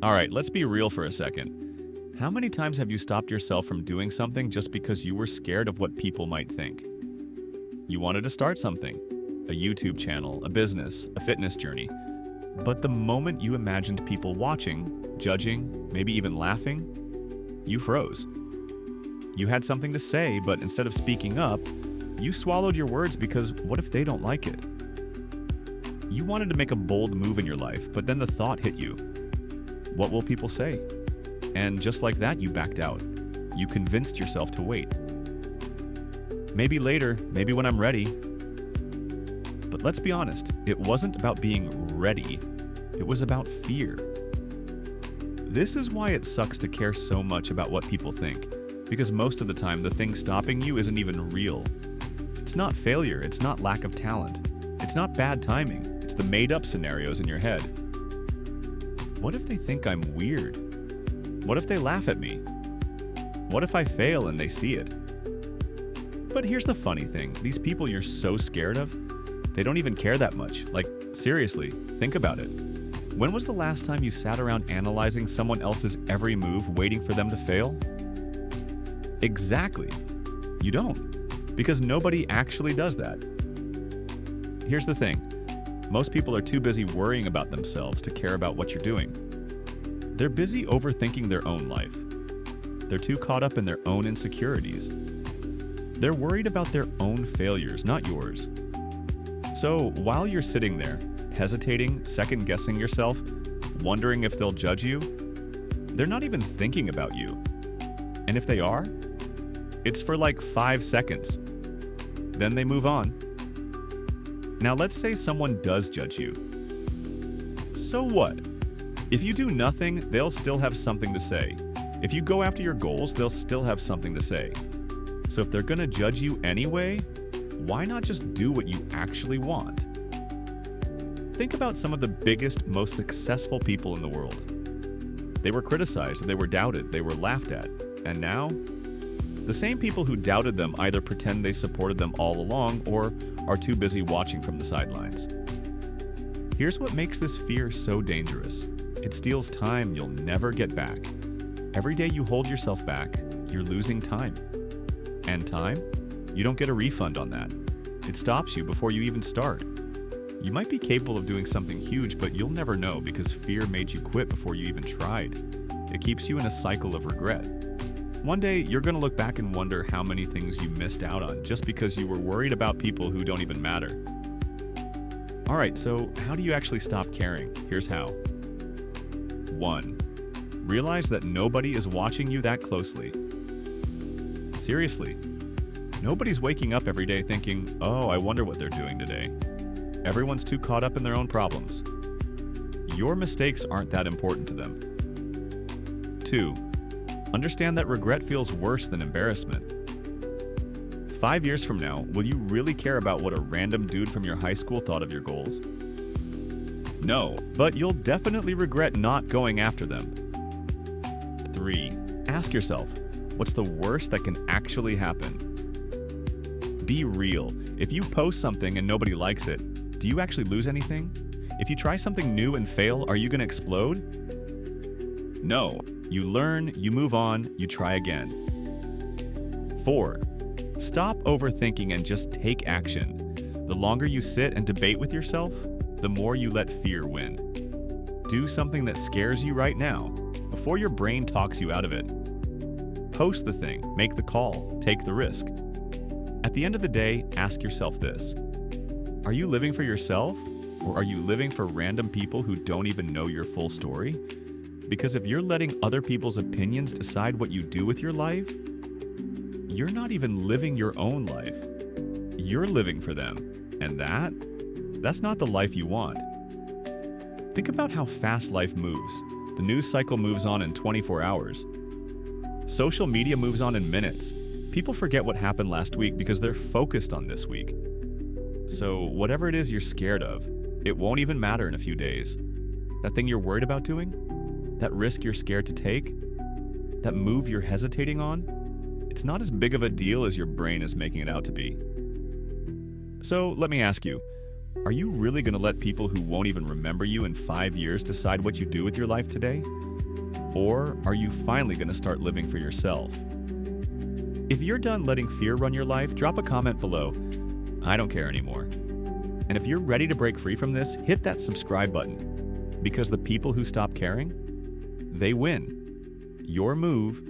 All right, let's be real for a second. How many times have you stopped yourself from doing something just because you were scared of what people might think? You wanted to start something, a YouTube channel, a business, a fitness journey. But the moment you imagined people watching, judging, maybe even laughing, you froze. You had something to say, but instead of speaking up, you swallowed your words because what if they don't like it? You wanted to make a bold move in your life, but then the thought hit you. What will people say? And just like that, you backed out. You convinced yourself to wait. Maybe later, maybe when I'm ready. But let's be honest, it wasn't about being ready. It was about fear. This is why it sucks to care so much about what people think, because most of the time the thing stopping you isn't even real. It's not failure, it's not lack of talent. It's not bad timing, it's the made-up scenarios in your head. What if they think I'm weird? What if they laugh at me? What if I fail and they see it? But here's the funny thing, these people you're so scared of, they don't even care that much. Like, seriously, think about it. When was the last time you sat around analyzing someone else's every move, waiting for them to fail? Exactly. You don't. Because nobody actually does that. Here's the thing. Most people are too busy worrying about themselves to care about what you're doing. They're busy overthinking their own life. They're too caught up in their own insecurities. They're worried about their own failures, not yours. So while you're sitting there, hesitating, second-guessing yourself, wondering if they'll judge you, they're not even thinking about you. And if they are, it's for like 5 seconds. Then they move on. Now let's say someone does judge you. So what? If you do nothing, they'll still have something to say. If you go after your goals, they'll still have something to say. So if they're gonna judge you anyway, why not just do what you actually want? Think about some of the biggest, most successful people in the world. They were criticized, they were doubted, they were laughed at. And now, the same people who doubted them either pretend they supported them all along or are too busy watching from the sidelines. Here's what makes this fear so dangerous. It steals time you'll never get back. Every day you hold yourself back, you're losing time. And time? You don't get a refund on that. It stops you before you even start. You might be capable of doing something huge, but you'll never know because fear made you quit before you even tried. It keeps you in a cycle of regret. One day, you're going to look back and wonder how many things you missed out on just because you were worried about people who don't even matter. All right, so how do you actually stop caring? Here's how. 1. Realize that nobody is watching you that closely. Seriously. Nobody's waking up every day thinking, oh, I wonder what they're doing today. Everyone's too caught up in their own problems. Your mistakes aren't that important to them. 2. Understand that regret feels worse than embarrassment. 5 years from now, will you really care about what a random dude from your high school thought of your goals? No, but you'll definitely regret not going after them. 3. Ask yourself, what's the worst that can actually happen? Be real. If you post something and nobody likes it, do you actually lose anything? If you try something new and fail, are you going to explode? No. You learn, you move on, you try again. 4. Stop overthinking and just take action. The longer you sit and debate with yourself, the more you let fear win. Do something that scares you right now, before your brain talks you out of it. Post the thing, make the call, take the risk. At the end of the day, ask yourself this. Are you living for yourself, or are you living for random people who don't even know your full story? Because if you're letting other people's opinions decide what you do with your life, you're not even living your own life. You're living for them. And that's not the life you want. Think about how fast life moves. The news cycle moves on in 24 hours. Social media moves on in minutes. People forget what happened last week because they're focused on this week. So whatever it is you're scared of, it won't even matter in a few days. That thing you're worried about doing? That risk you're scared to take? That move you're hesitating on? It's not as big of a deal as your brain is making it out to be. So let me ask you, are you really going to let people who won't even remember you in 5 years decide what you do with your life today? Or are you finally going to start living for yourself? If you're done letting fear run your life, drop a comment below. I don't care anymore. And if you're ready to break free from this, hit that subscribe button. Because the people who stop caring, they win. Your move